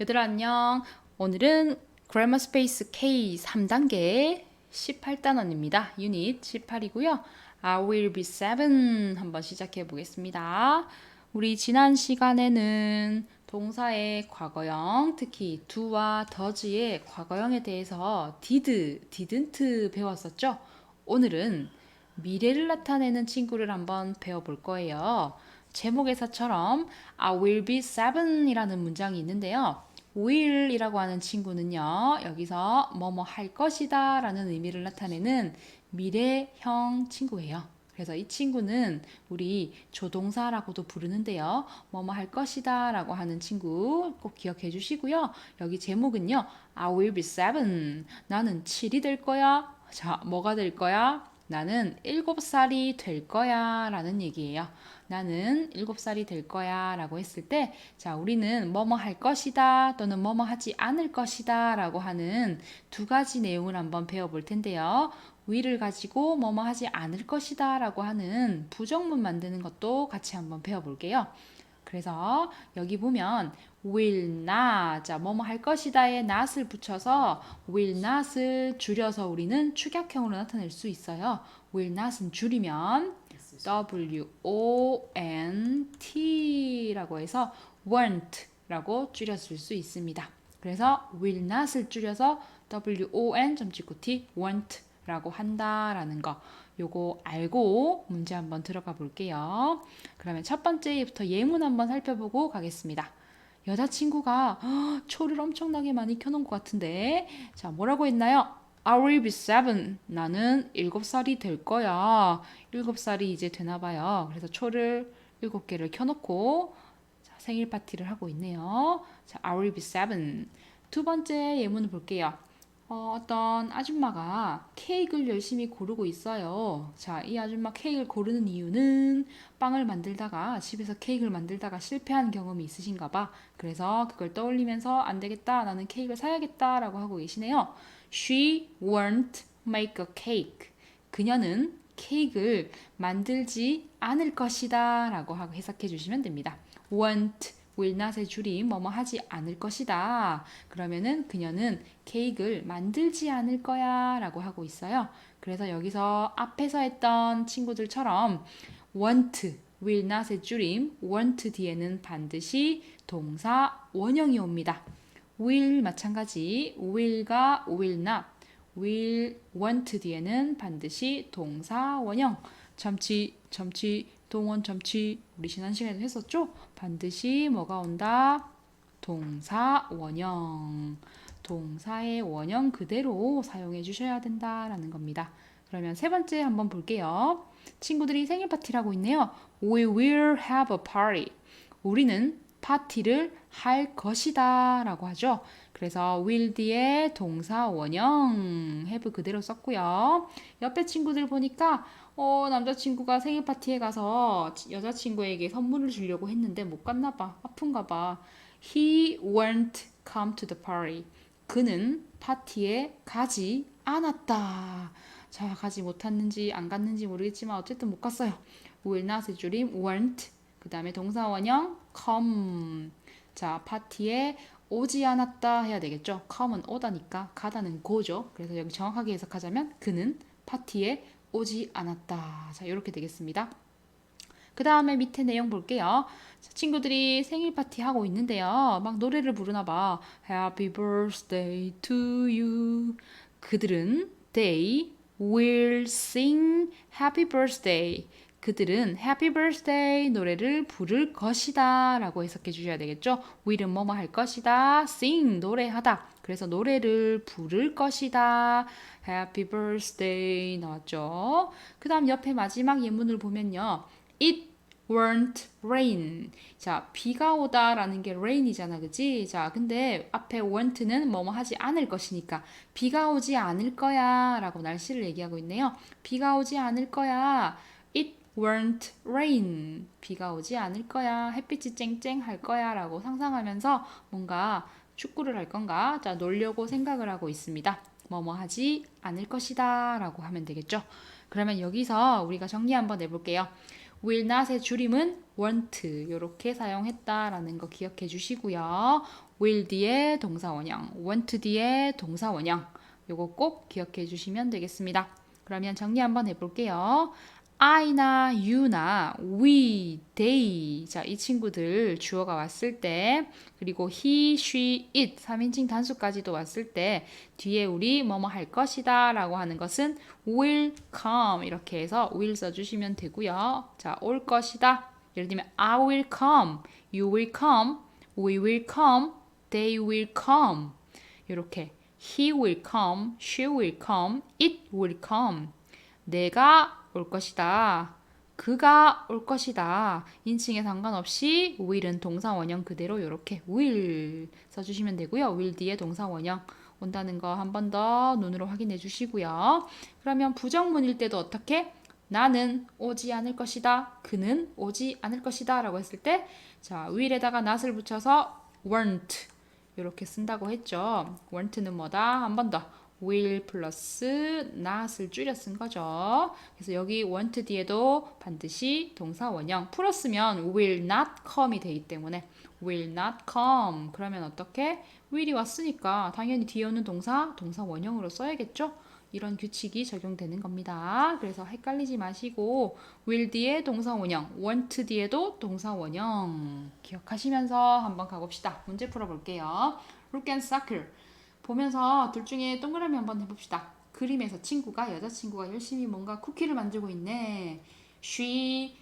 얘들아 안녕. 오늘은 Grammar Space K 3단계 18단원입니다. 유닛 18이고요. I will be seven 한번 시작해 보겠습니다. 우리 지난 시간에는 동사의 과거형, 특히 do와 does의 과거형에 대해서 did, didn't 배웠었죠? 오늘은 미래를 나타내는 친구를 한번 배워볼 거예요. 제목에서처럼 I will be seven이라는 문장이 있는데요. will이라고 하는 친구는요, 여기서 뭐뭐 할 것이다 라는 의미를 나타내는 미래형 친구예요. 그래서 이 친구는 우리 조동사라고도 부르는데요. 뭐뭐 할 것이다 라고 하는 친구 꼭 기억해 주시고요. 여기 제목은요, I will be seven. 나는 7이 될 거야. 자, 뭐가 될 거야? 나는 7살이 될 거야 라는 얘기예요. 나는 7살이 될 거야 라고 했을 때, 자, 우리는 뭐뭐 할 것이다 또는 뭐뭐 하지 않을 것이다 라고 하는 두 가지 내용을 한번 배워볼 텐데요. will을 가지고 뭐뭐 하지 않을 것이다 라고 하는 부정문 만드는 것도 같이 한번 배워볼게요. 그래서 여기 보면 will not, 자, 뭐뭐 할 것이다에 not을 붙여서 will not을 줄여서 우리는 축약형으로 나타낼 수 있어요. will not은 줄이면 WONT라고 해서 won't라고 줄였을 수 있습니다. 그래서 will not을 줄여서 WON.T won't라고 한다라는 거, 요거 알고 문제 한번 들어가 볼게요. 그러면 첫 번째부터 예문 한번 살펴보고 가겠습니다. 여자친구가 초를 엄청나게 많이 켜놓은 것 같은데, 자, 뭐라고 했나요? I will be seven. 나는 7살이 될 거야. 7살이 이제 되나 봐요. 그래서 초를 7개를 켜놓고 자, 생일 파티를 하고 있네요. 자, I will be seven. 두 번째 예문을 볼게요. 어떤 아줌마가 케이크를 열심히 고르고 있어요. 자, 이 아줌마 케이크를 고르는 이유는 빵을 만들다가, 집에서 케이크를 만들다가 실패한 경험이 있으신가 봐. 그래서 그걸 떠올리면서 안 되겠다, 나는 케이크를 사야겠다 라고 하고 계시네요. She won't make a cake. 그녀는 케이크를 만들지 않을 것이다 라고 하고 해석해 주시면 됩니다. won't, will not의 줄임, 뭐뭐 하지 않을 것이다. 그러면은 그녀는 케이크를 만들지 않을 거야 라고 하고 있어요. 그래서 여기서 앞에서 했던 친구들처럼 want, will not의 줄임, want 뒤에는 반드시 동사 원형이 옵니다. will 마찬가지, will과 will not, will, want 뒤에는 반드시 동사 원형, 점치, 동원, 점치, 우리 지난 시간에도 했었죠? 반드시 뭐가 온다? 동사 원형. 동사의 원형 그대로 사용해 주셔야 된다라는 겁니다. 그러면 세 번째 한번 볼게요. 친구들이 생일 파티를 하고 있네요. We will have a party. 우리는 파티를 할 것이다 라고 하죠. 그래서 will 뒤에 동사 원형 have 그대로 썼고요. 옆에 친구들 보니까 남자친구가 생일 파티에 가서 여자친구에게 선물을 주려고 했는데 못 갔나 봐. 아픈가 봐. He won't come to the party. 그는 파티에 가지 않았다. 자, 가지 못했는지 안 갔는지 모르겠지만 어쨌든 못 갔어요. will not의 줄임 won't. 그 다음에 동사 원형 come. 자, 파티에 오지 않았다 해야 되겠죠. come은 오다니까 가다는 go죠. 그래서 여기 정확하게 해석하자면 그는 파티에 오지 않았다. 자, 이렇게 되겠습니다. 그 다음에 밑에 내용 볼게요. 자, 친구들이 생일 파티 하고 있는데요. 막 노래를 부르나 봐. Happy birthday to you. 그들은 they will sing happy birthday. 그들은 happy birthday 노래를 부를 것이다 라고 해석해 주셔야 되겠죠. will은 뭐뭐 할 것이다. sing 노래하다. 그래서 노래를 부를 것이다. happy birthday 나왔죠. 그 다음 옆에 마지막 예문을 보면요. It won't rain. 자, 비가 오다라는 게 rain이잖아, 그치? 자, 근데 앞에 won't는 뭐뭐 하지 않을 것이니까 비가 오지 않을 거야 라고 날씨를 얘기하고 있네요. 비가 오지 않을 거야. It won't rain. 비가 오지 않을 거야. 햇빛이 쨍쨍할 거야 라고 상상하면서 뭔가 축구를 할 건가? 자, 놀려고 생각을 하고 있습니다. 뭐뭐 하지 않을 것이다 라고 하면 되겠죠. 그러면 여기서 우리가 정리 한번 해볼게요. will not의 줄임은 want 이렇게 사용했다라는 거 기억해 주시고요. will 뒤에 동사 원형, want 뒤에 동사 원형 요거 꼭 기억해 주시면 되겠습니다. 그러면 정리 한번 해볼게요. I나 you나 we, they 자, 이 친구들 주어가 왔을 때 그리고 he, she, it 3인칭 단수까지도 왔을 때 뒤에 우리 뭐뭐 할 것이다 라고 하는 것은 will come 이렇게 해서 will 써주시면 되고요. 자, 올 것이다. 예를 들면 I will come, you will come, we will come, they will come 이렇게 he will come, she will come, it will come 내가 올 것이다. 그가 올 것이다. 인칭에 상관없이 will은 동사 원형 그대로 이렇게 will 써주시면 되고요. will 뒤에 동사 원형 온다는 거 한 번 더 눈으로 확인해 주시고요. 그러면 부정문일 때도 어떻게? 나는 오지 않을 것이다. 그는 오지 않을 것이다. 라고 했을 때 자, will에다가 not을 붙여서 weren't 이렇게 쓴다고 했죠. weren't는 뭐다? 한 번 더. will 플러스 not을 줄여 쓴 거죠. 그래서 여기 want 뒤에도 반드시 동사 원형 풀었으면 will not come이 되기 때문에 will not come 그러면 어떻게? will이 왔으니까 당연히 뒤에 오는 동사 원형으로 써야겠죠? 이런 규칙이 적용되는 겁니다. 그래서 헷갈리지 마시고 will 뒤에 동사 원형, want 뒤에도 동사 원형 기억하시면서 한번 가봅시다. 문제 풀어볼게요. Look and circle 보면서 둘 중에 동그라미 한번 해봅시다. 그림에서 친구가 여자친구가 열심히 뭔가 쿠키를 만들고 있네. She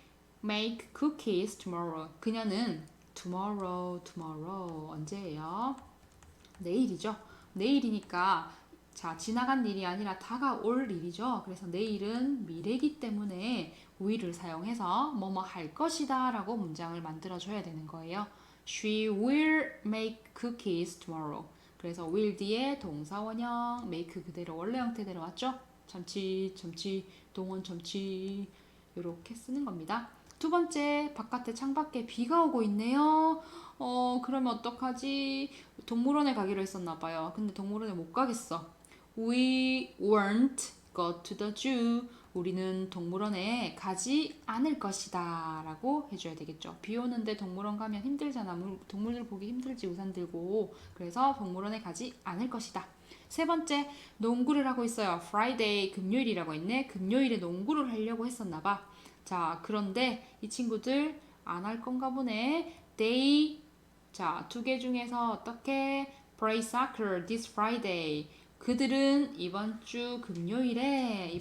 make cookies tomorrow. 그녀는 tomorrow 언제예요? 내일이죠. 내일이니까 자 지나간 일이 아니라 다가올 일이죠. 그래서 내일은 미래이기 때문에 will을 사용해서 뭐뭐 할 것이다 라고 문장을 만들어줘야 되는 거예요. She will make cookies tomorrow. 그래서 will 뒤에 동사 원형, make 그대로 원래 형태대로 왔죠? 참치, 동원 참치 이렇게 쓰는 겁니다. 두 번째, 바깥에 창밖에 비가 오고 있네요. 그러면 어떡하지? 동물원에 가기로 했었나 봐요. 근데 동물원에 못 가겠어. We won't go to the zoo. 우리는 동물원에 가지 않을 것이다 라고 해줘야 되겠죠. 비 오는데 동물원 가면 힘들잖아. 동물들 보기 힘들지 우산 들고. 그래서 동물원에 가지 않을 것이다. 세 번째, 농구를 하고 있어요. Friday, 금요일이라고 했네. 금요일에 농구를 하려고 했었나 봐. 자, 그런데 이 친구들 안 할 건가 보네. They, 자, 두 개 중에서 어떻게 play soccer this Friday. 그들은 이번 금요일에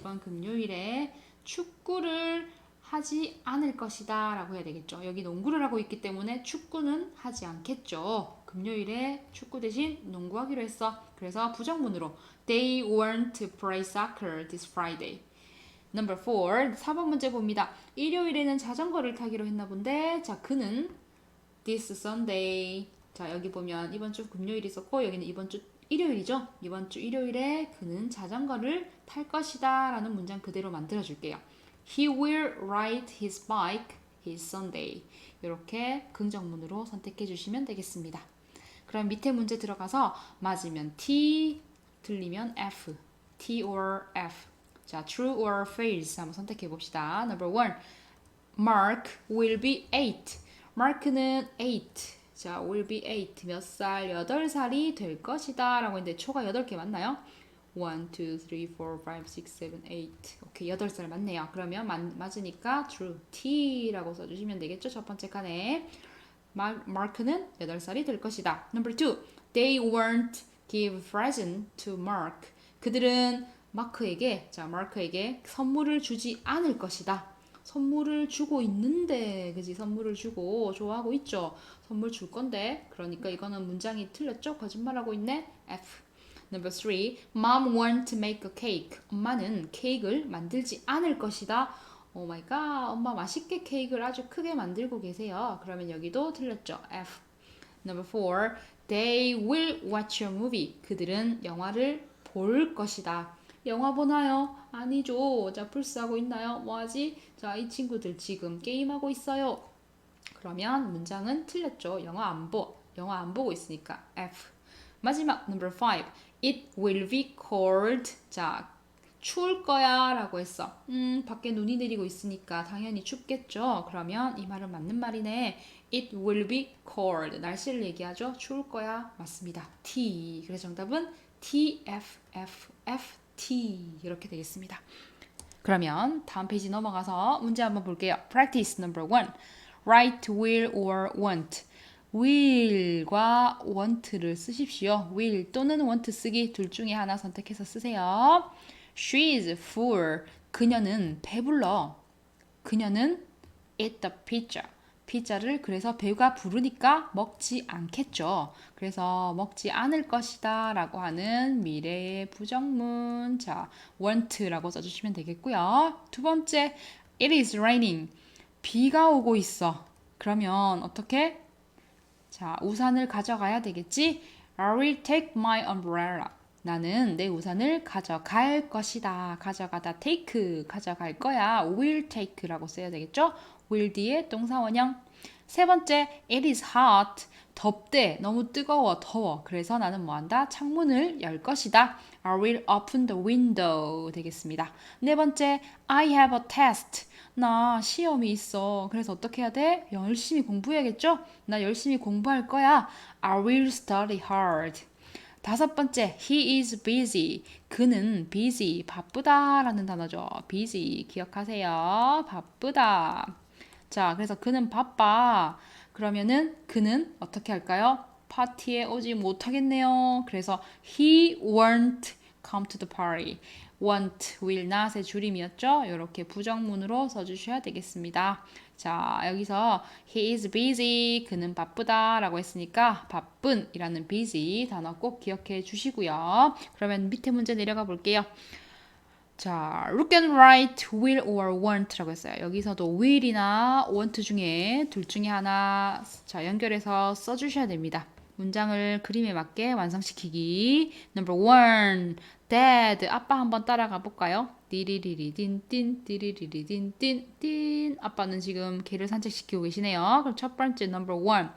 축구를 하지 않을 것이다 라고 해야 되겠죠. 여기 농구를 하고 있기 때문에 축구는 하지 않겠죠. 금요일에 축구 대신 농구하기로 했어. 그래서 부정문으로 They weren't to play soccer this Friday. Number 4, 4번 문제 봅니다. 일요일에는 자전거를 타기로 했나 본데 자 그는 this Sunday 자 여기 보면 이번 주 금요일이 있었고 여기는 이번 주 일요일이죠. 이번 주 일요일에 그는 자전거를 탈 것이다 라는 문장 그대로 만들어 줄게요. He will ride his bike his Sunday. 이렇게 긍정문으로 선택해 주시면 되겠습니다. 그럼 밑에 문제 들어가서 맞으면 T, 틀리면 F. T or F. 자, true or false 한번 선택해 봅시다. Number 1. Mark will be 8. Mark는 8. 자, will be 8. 몇 살? 8살이 될 것이다. 라고 했는데 초가 8개 맞나요? 1, 2, 3, 4, 5, 6, 7, 8. 오케이, 8살 맞네요. 그러면 맞으니까 true. T라고 써주시면 되겠죠? 첫 번째 칸에. Mark는 8살이 될 것이다. Number 2. They won't give present to Mark. 그들은 마크에게 선물을 주지 않을 것이다. 선물을 주고 있는데, 그지? 선물을 주고 좋아하고 있죠. 선물 줄 건데, 그러니까 이거는 문장이 틀렸죠? 거짓말하고 있네. F. Number 3. Mom won't make a cake. 엄마는 케이크를 만들지 않을 것이다. 오 마이 갓, 엄마 맛있게 케이크를 아주 크게 만들고 계세요. 그러면 여기도 틀렸죠. F. Number 4. They will watch a movie. 그들은 영화를 볼 것이다. 영화 보나요? 아니죠. 자, 풀스하고 있나요? 뭐하지? 자, 이 친구들 지금 게임하고 있어요. 그러면 문장은 틀렸죠. 영화 안 보고 있으니까 F. 마지막 number 5. It will be cold. 자, 추울 거야 라고 했어. 밖에 눈이 내리고 있으니까 당연히 춥겠죠. 그러면 이 말은 맞는 말이네. It will be cold. 날씨를 얘기하죠. 추울 거야. 맞습니다. T. 그래서 정답은 T, F, F, F, T. 이렇게 되겠습니다. 그러면 다음 페이지 넘어가서 문제 한번 볼게요. Practice number 1. Write will or want. will과 want를 쓰십시오. will 또는 want 쓰기 둘 중에 하나 선택해서 쓰세요. She is full. 그녀는 배불러. 그녀는 eat the pizza. 피자를 그래서 배가 부르니까 먹지 않겠죠. 그래서 먹지 않을 것이다 라고 하는 미래의 부정문. 자, want라고 써주시면 되겠고요. 두 번째, it is raining. 비가 오고 있어. 그러면 어떻게? 자, 우산을 가져가야 되겠지? I will take my umbrella. 나는 내 우산을 가져갈 것이다. 가져가다 take 가져갈 거야. will take라고 써야 되겠죠? will 뒤에 동사원형. 세 번째, it is hot. 덥대. 너무 뜨거워. 더워. 그래서 나는 뭐 한다? 창문을 열 것이다. I will open the window 되겠습니다. 네 번째, I have a test. 나 시험이 있어. 그래서 어떻게 해야 돼? 열심히 공부해야겠죠? 나 열심히 공부할 거야. I will study hard. 다섯 번째, he is busy. 그는 busy, 바쁘다 라는 단어죠. busy, 기억하세요. 바쁘다. 자, 그래서 그는 바빠. 그러면은 그는 어떻게 할까요? 파티에 오지 못하겠네요. 그래서 he won't come to the party. won't, will not의 줄임이었죠. 이렇게 부정문으로 써주셔야 되겠습니다. 자, 여기서 he is busy. 그는 바쁘다 라고 했으니까 바쁜 이라는 busy 단어 꼭 기억해 주시고요. 그러면 밑에 문제 내려가 볼게요. 자, look and write will or want라고 했어요. 여기서도 will이나 want 중에 둘 중에 하나 자, 연결해서 써주셔야 됩니다. 문장을 그림에 맞게 완성시키기. Number 1. Dad. 아빠 한번 따라가 볼까요? 띠리리리딘딘 띠리리리딘딘 아빠는 지금 개를 산책시키고 계시네요. 그럼 첫 번째 number 1.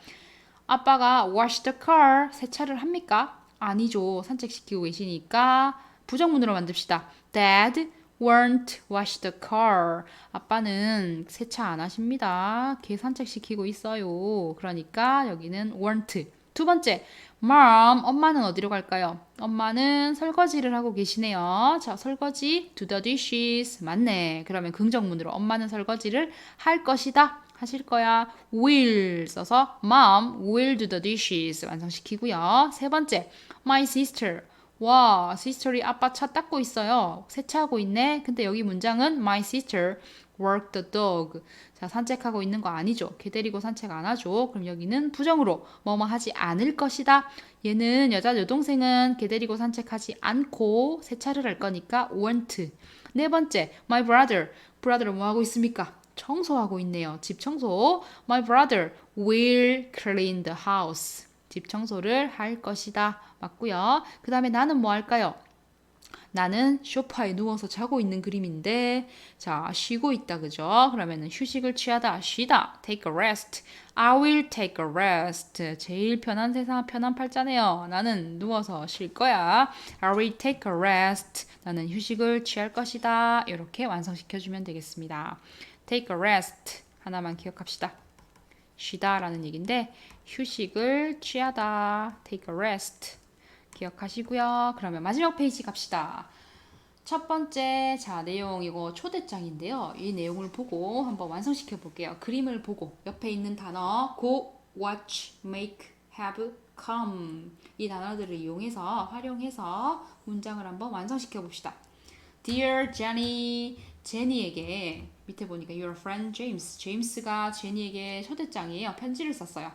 아빠가 wash the car. 세차를 합니까? 아니죠. 산책시키고 계시니까 부정문으로 만듭시다. Dad won't wash the car. 아빠는 세차 안 하십니다. 개 산책시키고 있어요. 그러니까 여기는 won't. 두 번째, Mom, 엄마는 어디로 갈까요? 엄마는 설거지를 하고 계시네요. 자, 설거지, do the dishes. 맞네. 그러면 긍정문으로 엄마는 설거지를 할 것이다. 하실 거야. will 써서 Mom will do the dishes 완성시키고요. 세 번째, My sister. 와, sister이 아빠 차 닦고 있어요. 세차하고 있네. 근데 여기 문장은 My sister walk the dog. 자, 산책하고 있는 거 아니죠. 개 데리고 산책 안 하죠. 그럼 여기는 부정으로 뭐뭐 하지 않을 것이다. 얘는 여동생은 개 데리고 산책하지 않고 세차를 할 거니까 won't. 네 번째, my brother. brother은 뭐 하고 있습니까? 청소하고 있네요. 집 청소. My brother will clean the house. 집 청소를 할 것이다. 맞고요. 그 다음에 나는 뭐 할까요? 나는 소파에 누워서 자고 있는 그림인데 자 쉬고 있다 그죠? 그러면은 휴식을 취하다 쉬다 take a rest. I will take a rest. 제일 편한 세상 편한 팔자네요. 나는 누워서 쉴 거야. I will take a rest. 나는 휴식을 취할 것이다. 이렇게 완성시켜주면 되겠습니다. take a rest 하나만 기억합시다. 쉬다라는 얘기인데 휴식을 취하다. take a rest. 기억하시고요. 그러면 마지막 페이지 갑시다. 첫 번째 자 내용 이거 초대장인데요. 이 내용을 보고 한번 완성시켜 볼게요. 그림을 보고 옆에 있는 단어 go, watch, make, have, come 이 단어들을 이용해서 활용해서 문장을 한번 완성시켜 봅시다. Dear Jenny, 제니에게 밑에 보니까 your friend James, 제임스가 제니에게 초대장이에요. 편지를 썼어요.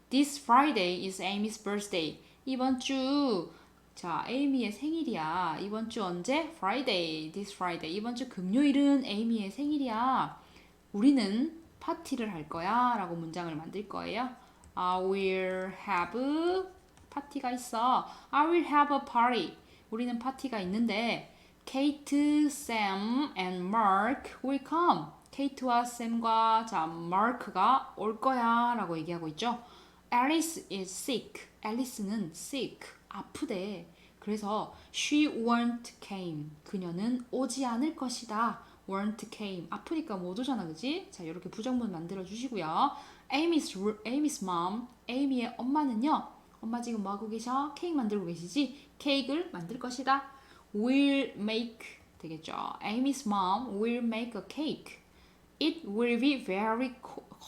This Friday is Amy's birthday. 이번 주 자, 에이미의 생일이야. 이번 주 언제? Friday. This Friday. 이번 주 금요일은 에이미의 생일이야. 우리는 파티를 할 거야. 라고 문장을 만들 거예요. I will have 파티가 있어. I will have a party. 우리는 파티가 있는데 Kate, Sam and Mark will come. 케이트와 샘과 자, 마크가 올 거야. 라고 얘기하고 있죠. Alice is sick. 앨리스는 sick. 아프대. 그래서 she won't came. 그녀는 오지 않을 것이다. won't came. 아프니까 못 오잖아, 그지? 자, 이렇게 부정문 만들어 주시고요. Amy's mom. 에이미의 엄마는요. 엄마 지금 뭐 하고 계셔? 케이크 만들고 계시지? 케이크를 만들 것이다. will make 되겠죠. Amy's mom will make a cake. It will be very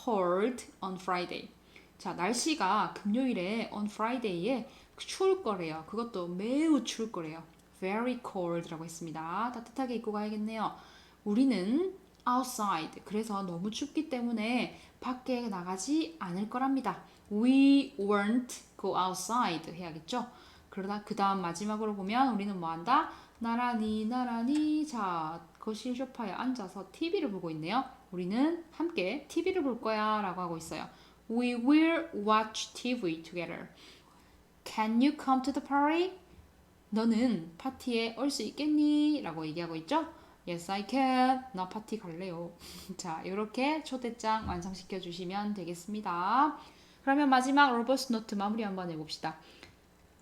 cold on Friday. 자, 날씨가 금요일에 on Friday에 추울 거래요. 그것도 매우 추울 거래요. Very cold라고 했습니다. 따뜻하게 입고 가야겠네요. 우리는 outside. 그래서 너무 춥기 때문에 밖에 나가지 않을 거랍니다. We won't go outside 해야겠죠. 그러다 그 다음 마지막으로 보면 우리는 뭐 한다? 나란히 자 거실 소파에 앉아서 TV를 보고 있네요. 우리는 함께 TV를 볼 거야 라고 하고 있어요. We will watch TV together. Can you come to the party? 너는 파티에 올 수 있겠니? 라고 얘기하고 있죠. Yes, I can. 나 파티 갈래요. 자, 이렇게 초대장 완성시켜 주시면 되겠습니다. 그러면 마지막 로버스 노트 마무리 한번 해봅시다.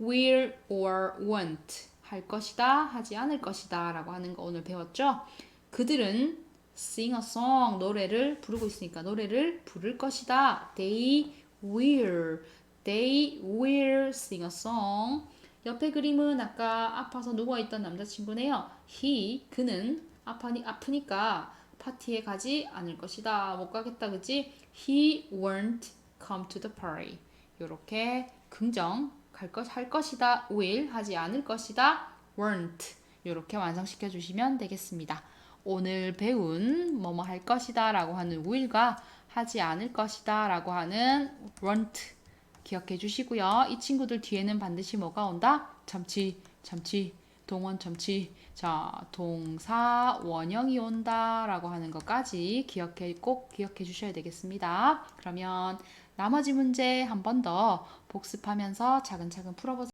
will or won't 할 것이다, 하지 않을 것이다 라고 하는 거 오늘 배웠죠? 그들은 sing a song 노래를 부르고 있으니까 노래를 부를 것이다. They will sing a song. 옆에 그림은 아까 아파서 누워있던 남자친구네요. 그는 아프니까 파티에 가지 않을 것이다. 못 가겠다, 그치? He won't come to the party. 요렇게 긍정 할 것이다, will 하지 않을 것이다, won't 이렇게 완성시켜 주시면 되겠습니다. 오늘 배운 뭐뭐 할 것이다 라고 하는 will과 하지 않을 것이다 라고 하는 won't 기억해 주시고요. 이 친구들 뒤에는 반드시 뭐가 온다? 잠시, 동원 잠시. 자, 동사 원형이 온다 라고 하는 것까지 꼭 기억해 주셔야 되겠습니다. 그러면 나머지 문제 한 번 더 복습하면서 차근차근 풀어보세요.